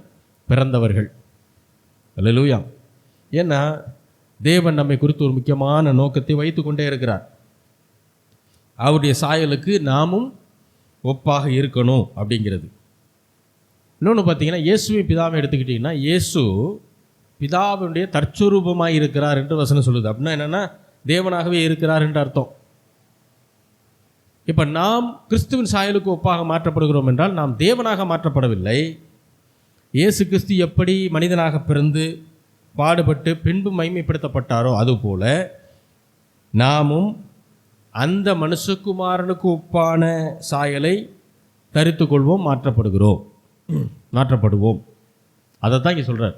பிறந்தவர்கள். அல்லேலூயா. ஏன்னா தேவன் நம்மை குறித்து ஒரு முக்கியமான நோக்கத்தை வைத்து கொண்டே இருக்கிறார். அவருடைய சாயலுக்கு நாமும் ஒப்பாக இருக்கணும் அப்படிங்கிறது. இன்னொன்று பார்த்தீங்கன்னா, இயேசுவின் பிதாவை எடுத்துக்கிட்டிங்கன்னா, இயேசு பிதாவுடைய தற்சொரூபமாக இருக்கிறார் என்று வசனம் சொல்லுது. அப்படின்னா என்னென்னா, தேவனாகவே இருக்கிறார் என்று அர்த்தம். இப்போ நாம் கிறிஸ்துவின் சாயலுக்கு ஒப்பாக மாற்றப்படுகிறோம் என்றால் நாம் தேவனாக மாற்றப்படவில்லை. இயேசு கிறிஸ்து எப்படி மனிதனாக பிறந்து பாடுபட்டு பின்பு மகிமைப்படுத்தப்பட்டாரோ அதுபோல நாமும் அந்த மனுஷகுமாரனுக்கு ஒப்பான சாயலை தரித்து கொள்வோம், மாற்றப்படுவோம். அதை தான் இங்கே சொல்கிறார்.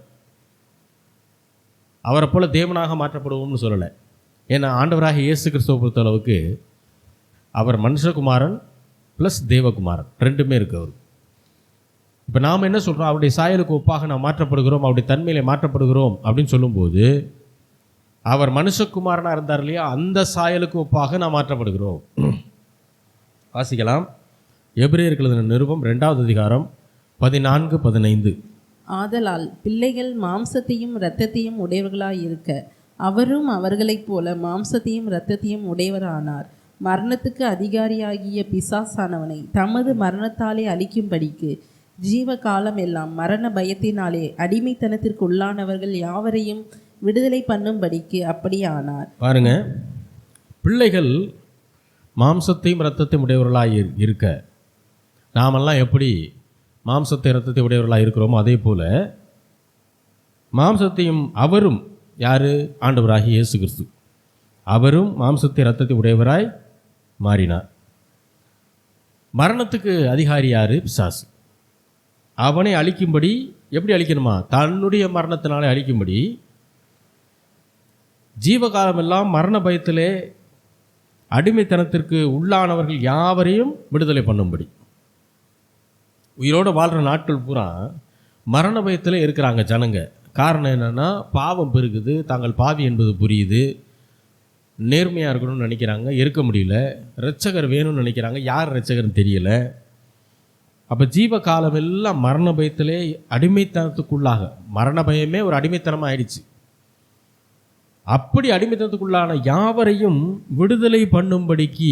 அவரை போல் தேவனாக மாற்றப்படுவோம்னு சொல்லலை. ஏன்னா ஆண்டவராக இயேசு கிறிஸ்துவை பொறுத்தளவுக்கு அவர் மனுஷகுமாரன் ப்ளஸ் தேவகுமாரன் 2மே இருக்குது அவர். இப்போ நாம் என்ன சொல்கிறோம்? அவருடைய சாயலுக்கு ஒப்பாக நாம் மாற்றப்படுகிறோம், அவருடைய தன்மையிலே மாற்றப்படுகிறோம் அப்படின்னு சொல்லும்போது அவர் மனுஷகுமாரனாக இருந்தார் இல்லையா, அந்த சாயலுக்கு ஒப்பாக நாம் மாற்றப்படுகிறோம். வாசிக்கலாம். எபிரேயருக்கு எழுதின நிருபம் 2வது அதிகாரம் 14-15. ஆதலால் பிள்ளைகள் மாம்சத்தையும் இரத்தத்தையும் உடையவர்களாய் இருக்க அவரும் அவர்களைப் போல மாம்சத்தையும் இரத்தத்தையும் உடையவரானார். மரணத்துக்கு அதிகாரியாகிய பிசாசானவனை தமது மரணத்தாலே அழிக்கும்படிக்கு ஜீவ காலம் எல்லாம் மரண பயத்தினாலே அடிமைத்தனத்திற்கு உள்ளானவர்கள் யாவரையும் விடுதலை பண்ணும்படிக்கு அப்படியானார். பாருங்க, பிள்ளைகள் மாம்சத்தையும் இரத்தத்தையும் உடையவர்களாக இருக்க நாமெல்லாம் எப்படி மாம்சத்தை இரத்தத்தை உடையவர்களாக இருக்கிறோமோ அதே போல மாம்சத்தையும் அவரும் யார்? ஆண்டவராகிய இயேசு கிறிஸ்து. அவரும் மாம்சத்தை இரத்தத்தை உடையவராய் மாறினார். மரணத்துக்கு அதிகாரி யார்? பிசாசு. அவனை அழிக்கும்படி எப்படி அழிக்கணுமா? தன்னுடைய மரணத்தினாலே அழிக்கும்படி ஜீவகாலமெல்லாம் மரண பயத்திலே அடிமைத்தனத்திற்கு உள்ளானவர்கள் யாவரையும் விடுதலை பண்ணும்படி. உயிரோடு வாழ்கிற நாட்கள் பூரா மரண பயத்தில் இருக்கிறாங்க ஜனங்க. காரணம் என்னென்னா, பாவம் பெருகுது, தாங்கள் பாவி என்பது புரியுது, நேர்மையாக இருக்கணும்னு நினைக்கிறாங்க, இருக்க முடியல, இரட்சகர் வேணும்னு நினைக்கிறாங்க, யார் இரட்சகர்னு தெரியல. அப்போ ஜீவ காலம் எல்லாம் மரண பயத்திலே அடிமைத்தனத்துக்குள்ளாக, மரண பயமே ஒரு அடிமைத்தனமாக ஆயிடுச்சு. அப்படி அடிமைத்தனத்துக்குள்ளான யாவரையும் விடுதலை பண்ணும்படிக்கு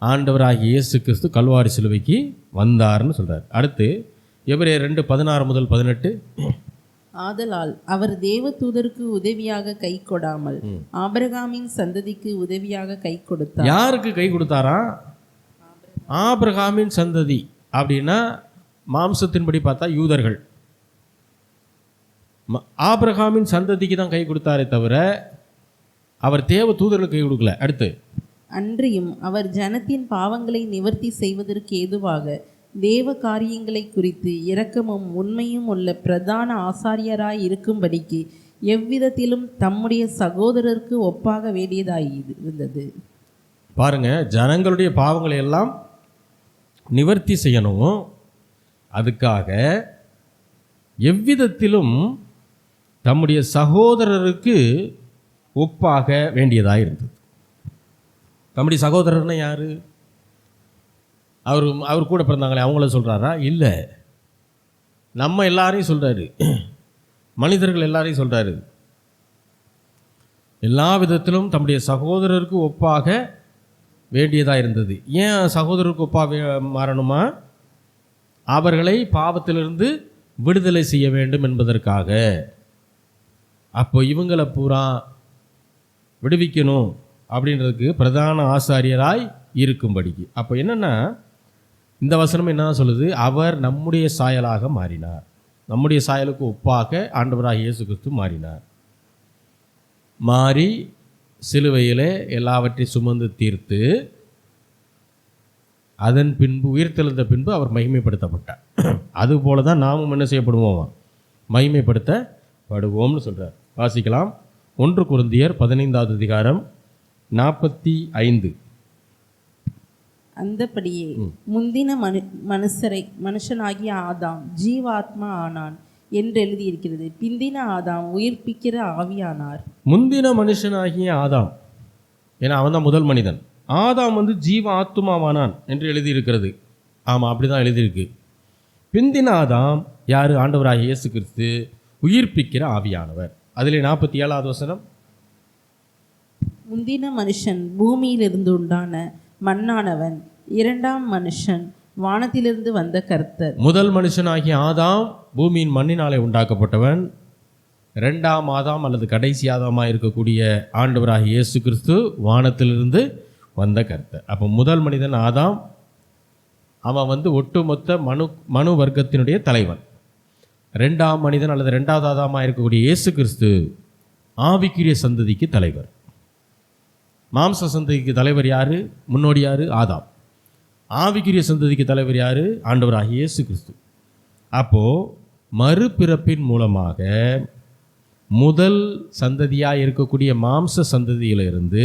ஆண்டவராகிய இயேசு கிறிஸ்து கல்வாரி சிலுவைக்கு வந்தார்னு சொல்கிறார். அடுத்து எபிரேயர் 2:16-18. ஆதலால் அவர் தேவதூதருக்கு உதவியாக கை கொடாமல் ஆபிரகாமின் சந்ததிக்கு உதவியாக கை கொடுத்தார். யாருக்கு கை கொடுத்தாரா? ஆபிரகாமின் சந்ததி அப்படின்னா மாம்சத்தின்படி பார்த்தா யூதர்கள். ஆபிரகாமின் சந்ததிக்கு தான் கை கொடுத்தாரே தவிர அவர் தேவ தூதர்களுக்கு கை கொடுக்கல. அடுத்து அன்றியும் அவர் ஜனத்தின் பாவங்களை நிவர்த்தி செய்வதற்கு ஏதுவாக தேவ காரியங்களை குறித்து இரக்கமும் உண்மையும் உள்ள பிரதான ஆசாரியராய் இருக்கும்படிக்கு எவ்விதத்திலும் தம்முடைய சகோதரருக்கு ஒப்பாக வேண்டியதாய் இருந்தது. பாருங்க, ஜனங்களுடைய பாவங்களை எல்லாம் நிவர்த்தி செய்யணும். அதுக்காக எவ்விதத்திலும் தம்முடைய சகோதரருக்கு ஒப்பாக வேண்டியதாக இருந்தது. தம்முடைய சகோதரர்னா யார்? அவர் கூட பிறந்தாங்களே அவங்கள சொல்கிறாரா? இல்லை, நம்ம எல்லாரையும் சொல்கிறாரு, மனிதர்கள் எல்லாரையும் சொல்கிறாரு. எல்லா விதத்திலும் தம்முடைய சகோதரருக்கு ஒப்பாக வேண்டியதாக இருந்தது. ஏன் சகோதரருக்கு ஒப்பாக மாறணுமா? அவர்களை பாவத்திலிருந்து விடுதலை செய்ய வேண்டும் என்பதற்காக. அப்போ இவங்களை பூரா விடுவிக்கணும் அப்படின்றதுக்கு பிரதான ஆசாரியராய் இருக்கும்படிக்கு. அப்போ என்னென்னா, இந்த வசனம் என்ன சொல்லுது? அவர் நம்முடைய சாயலாக மாறினார். நம்முடைய சாயலுக்கு ஒப்பாக ஆண்டவராகிய இயேசு கிறிஸ்து மாறினார். மாறி சிலுவையிலே எல்லாவற்றையும் சுமந்து தீர்த்து அதன் பின்பு உயிர்த்தெழுந்த பின்பு அவர் மகிமைப்படுத்தப்பட்டார். அதுபோல தான் நாமும் என்ன செய்யப்படுவோம்? மகிமைப்படுத்தப்படுவோம்னு சொல்கிறார். வாசிக்கலாம். 1 கொரிந்தியர் 15:45. அந்தபடியே முந்தின மனுஷனாகிய ஆதாம் ஜீவாத்மா ஆனான் என்று எழுதியிருக்கிறது. பிந்தின ஆதாம் உயிர்ப்பிக்கிற ஆவியானார். முந்தின மனுஷனாகிய ஆதாம், ஏன்னா அவன் தான் முதல் மனிதன். ஆதாம் ஜீவ ஆத்மாவானான் என்று எழுதியிருக்கிறது. ஆமாம், அப்படி தான் எழுதியிருக்கு. பிந்தின ஆதாம் யார்? ஆண்டவராகிய இயேசு கிறிஸ்து, உயிர்ப்பிக்கிற ஆவியானவர். அதிலே 47வது வசனம், முந்தின மனுஷன் பூமியிலிருந்து உண்டான மண்ணானவன், இரண்டாம் மனுஷன் வானத்திலிருந்து வந்த கர்த்தர். முதல் மனுஷனாகிய ஆதாம் பூமியின் மண்ணினாலே உண்டாக்கப்பட்டவன். இரண்டாம் ஆதாம் அல்லது கடைசி ஆதாமாக இருக்கக்கூடிய ஆண்டவராகிய இயேசு கிறிஸ்து வானத்திலிருந்து வந்த கர்த்தர். அப்போ முதல் மனிதன் ஆதாம், அவன் ஒட்டுமொத்த மனு வர்க்கத்தினுடைய தலைவன். ரெண்டாம் மனிதன் அல்லது ரெண்டாவது ஆதாமாக இருக்கக்கூடிய இயேசு கிறிஸ்து ஆவிக்குரிய சந்ததிக்கு தலைவர். மாம்ச சந்ததிக்கு தலைவர் யார்? முன்னோடி யார்? ஆதாம். ஆவிக்குரிய சந்ததிக்கு தலைவர் யார்? ஆண்டவராகிய இயேசு கிறிஸ்து. அப்போது மறுபிறப்பின் மூலமாக முதல் சந்ததியாக இருக்கக்கூடிய மாம்ச சந்ததியிலிருந்து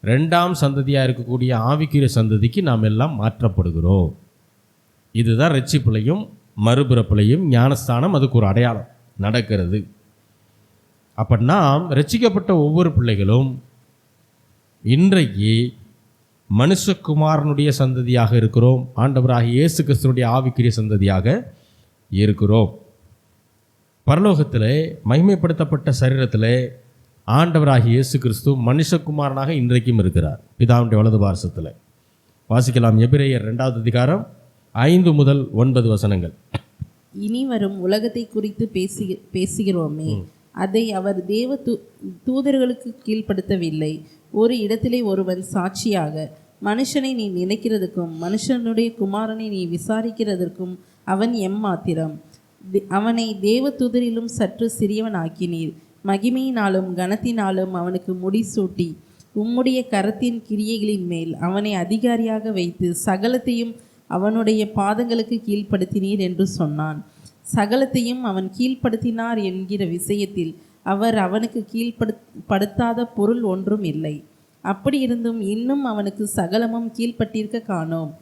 ரெண்டாம் சந்ததியாக இருக்கக்கூடிய ஆவிக்குரிய சந்ததிக்கு நாம் எல்லாம் மாற்றப்படுகிறோம். இதுதான் இரட்சிப்பிலையும் மறுபிறப்பிலையும் ஞானஸ்தானம் அதுக்கு ஒரு அடையாளம் நடக்கிறது. அப்போ நாம் இரட்சிக்கப்பட்ட ஒவ்வொரு பிள்ளைகளும் இன்றைக்கு மனுஷகுமாரனுடைய சந்ததியாக இருக்கிறோம். ஆண்டவராகிய இயேசு கிறிஸ்துவினுடைய ஆவிக்குரிய சந்ததியாக இருக்கிறோம். பரலோகத்திலே மகிமைப்படுத்தப்பட்ட சரீரத்திலே ஆண்டவராகிய இயேசு கிறிஸ்து மனுஷகுமாரனாக இன்றைக்கும் இருக்கிறார் பிதாவுடைய வலது பார்சத்தில். வாசிக்கலாம் எபிரேயர் 2வது அதிகாரம் 5 முதல் 9 வசனங்கள். இனி வரும் உலகத்தை குறித்து பேசுகிறோமே, அதை அவர் தேவ தூதர்களுக்கு கீழ்ப்படுத்தவில்லை. ஒரு இடத்திலே ஒருவன் சாட்சியாக, மனுஷனை நீ நினைக்கிறதுக்கும் மனுஷனுடைய குமாரனை நீ விசாரிக்கிறதற்கும் அவன் எம்மாத்திரம்? அவனை தேவ தூதரிலும் சற்று சிறியவன் ஆக்கினீர். மகிமையினாலும் கனத்தினாலும் அவனுக்கு முடிசூட்டி உம்முடைய கரத்தின் கிரியைகளின் மேல் அவனை அதிகாரியாக வைத்து சகலத்தையும் அவனுடைய பாதங்களுக்கு கீழ்ப்படுத்தினீர் என்று சொன்னான். சகலத்தையும் அவன் கீழ்ப்படுத்தினார் என்கிற விஷயத்தில் அவர் அவனுக்கு கீழ்ப்படுத்தாத பொருள் ஒன்றும் இல்லை. அப்படி இருந்தும் இன்னும் அவனுக்கு சகலமும் கீழ்ப்பட்டிருக்க காணோம்.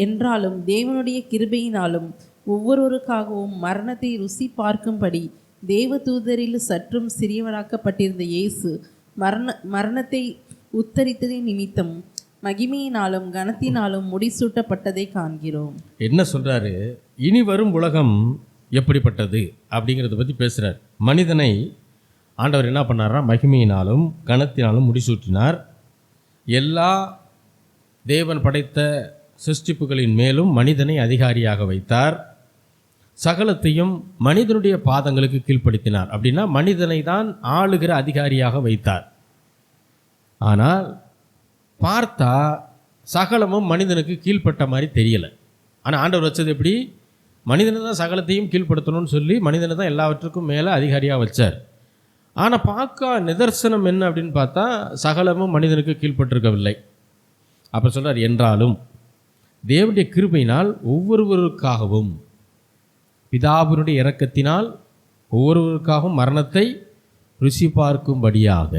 என்றாலும் தேவனுடைய கிருபையினாலும் ஒவ்வொருவருக்காகவும் மரணத்தை ருசி பார்க்கும்படி தேவதூதரில் சற்றும் சிறியவராக்கப்பட்டிருந்த இயேசு மரணத்தை உத்தரித்ததை நிமித்தம் மகிமையினாலும் கனத்தினாலும் முடிசூட்டப்பட்டதை காண்கிறோம். என்ன சொல்றாரு? இனி வரும் உலகம் எப்படிப்பட்டது அப்படிங்கிறத பற்றி பேசுகிறார். மனிதனை ஆண்டவர் என்ன பண்ணார்னா மகிமையினாலும் கனத்தினாலும் முடிசூட்டினார். எல்லா தேவன் படைத்த சிருஷ்டிப்புகளின் மேலும் மனிதனை அதிகாரியாக வைத்தார். சகலத்தையும் மனிதனுடைய பாதங்களுக்கு கீழ்ப்படுத்தினார். அப்படின்னா மனிதனை தான் ஆளுகிற அதிகாரியாக வைத்தார். ஆனால் பார்த்தா சகலமும் மனிதனுக்கு கீழ்ப்பட்ட மாதிரி தெரியலை. ஆனால் ஆண்டவர் வச்சது எப்படி? மனிதனை தான் சகலத்தையும் கீழ்ப்படுத்தணும்னு சொல்லி மனிதனை தான் எல்லாவற்றுக்கும் மேலே அதிகாரியாக வச்சார். ஆனால் பார்க்க நிதர்சனம் என்ன அப்படின்னு பார்த்தா சகலமும் மனிதனுக்கு கீழ்ப்பட்டிருக்கவில்லை. அப்போ சொல்கிறார், என்றாலும் தேவனுடைய கிருபையினால் ஒவ்வொருவருக்காகவும் பிதாவினுடைய இரக்கத்தினால் ஒவ்வொருவருக்காகவும் மரணத்தை ருசி பார்க்கும்படியாக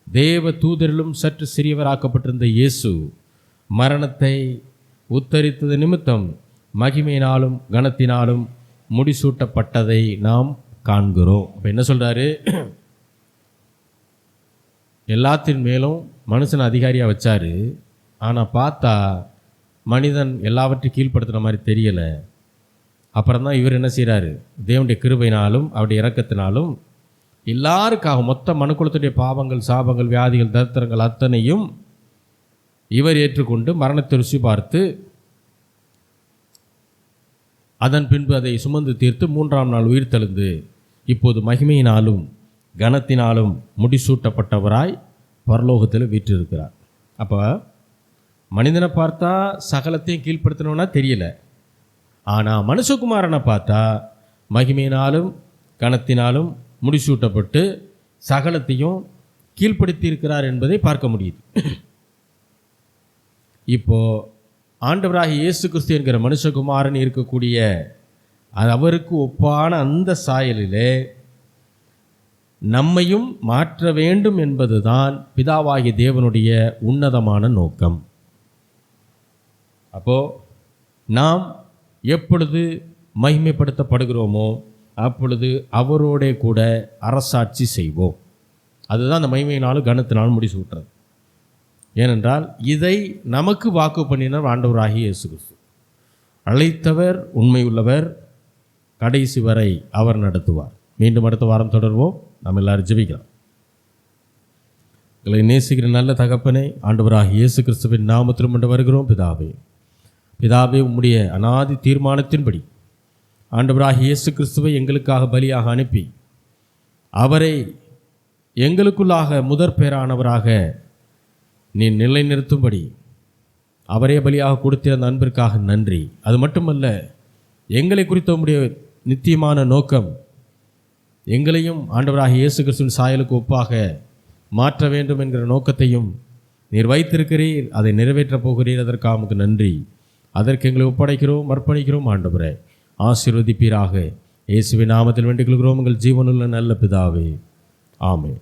தேவ தூதரிலும் சற்று சிறியவராக்கப்பட்டிருந்த இயேசு மரணத்தை உத்தரித்தது நிமித்தம் மகிமையினாலும் கனத்தினாலும் முடிசூட்டப்பட்டதை நாம் காண்கிறோம். இப்போ என்ன சொல்கிறாரு? எல்லாத்தின் மேலும் மனுஷன் அதிகாரியாக வச்சார். ஆனால் பார்த்தா மனிதன் எல்லாவற்றையும் கீழ்ப்படுத்துகிற மாதிரி தெரியலை. அப்புறம் தான் இவர் என்ன செய்கிறாரு? தேவனுடைய கிருபையினாலும் அவருடைய இரக்கத்தினாலும் எல்லாருக்காக மொத்த மனுக்குலத்துடைய பாவங்கள், சாபங்கள், வியாதிகள், தரித்திரங்கள் அத்தனையும் இவர் ஏற்றுக்கொண்டு மரணத்தை ருசி பார்த்து அதன் பின்பு அதை சுமந்து தீர்த்து 3ஆம் நாள் உயிர் தெழுந்து இப்போது மகிமையினாலும் கனத்தினாலும் முடிசூட்டப்பட்டவராய் பரலோகத்தில் வீற்றிருக்கிறார். அப்போ மனிதனை பார்த்தா சகலத்தையும் கீழ்ப்படுத்தணும்னா தெரியல. ஆனால் மனுஷகுமாரனை பார்த்தா மகிமையினாலும் கனத்தினாலும் முடிசூட்டப்பட்டு சகலத்தையும் கீழ்ப்படுத்தி இருக்கிறார் என்பதை பார்க்க முடியுது. இப்போது ஆண்டவராகிய இயேசு கிறிஸ்து என்கிற மனுஷகுமாரன் இருக்கக்கூடிய அவருக்கு ஒப்பான அந்த சாயலிலே நம்மையும் மாற்ற வேண்டும் என்பதுதான் பிதாவாகிய தேவனுடைய உன்னதமான நோக்கம். அப்போது நாம் எப்பொழுது மகிமைப்படுத்தப்படுகிறோமோ அப்பொழுது அவரோட கூட அரசாட்சி செய்வோம். அதுதான் அந்த மகிமையினாலும் கனத்தினாலும் முடிசூட்டுறது. ஏனென்றால் இதை நமக்கு வாக்கு பண்ணினார் ஆண்டவராகிய இயேசு கிறிஸ்து. அழைத்தவர் உண்மையுள்ளவர், கடைசி வரை அவர் நடத்துவார். மீண்டும் அடுத்த வாரம் தொடர்வோம். நாம் எல்லாரும் ஜெபிக்கலாம். எங்களை நேசிக்கிற நல்ல தகப்பனே, ஆண்டவராகிய இயேசு கிறிஸ்துவின் நாமத்திலும் கொண்டு வருகிறோம். பிதாவே, உம்முடைய அநாதி தீர்மானத்தின்படி ஆண்டவராகிய இயேசு கிறிஸ்துவை எங்களுக்காக பலியாக அனுப்பி அவரை எங்களுக்குள்ளாக முதற் பேரானவராக நீ நிலைநிறுத்தும்படி அவரே பலியாக கொடுத்த அந்த அன்பிற்காக நன்றி. அது மட்டுமல்ல, எங்களை குறித்த உம்முடைய நித்தியமான நோக்கம் எங்களையும் ஆண்டவராகிய இயேசு கிறிஸ்துவின் சாயலுக்கு ஒப்பாக மாற்ற வேண்டும் என்கிற நோக்கத்தையும் நீர் வைத்திருக்கிறீர். அதை நிறைவேற்றப் போகிறீர். அதற்காக உமக்கு நன்றி. அதற்கு எங்களை ஒப்படைக்கிறோம், அர்ப்பணிக்கிறோம். ஆண்டவரே, ஆசீர்வதிப்பீராக. இயேசுவின் நாமத்தில் வேண்டிக் கொள்கிறோம், எங்கள் ஜீவனுள்ள நல்ல பிதாவே. ஆமென்.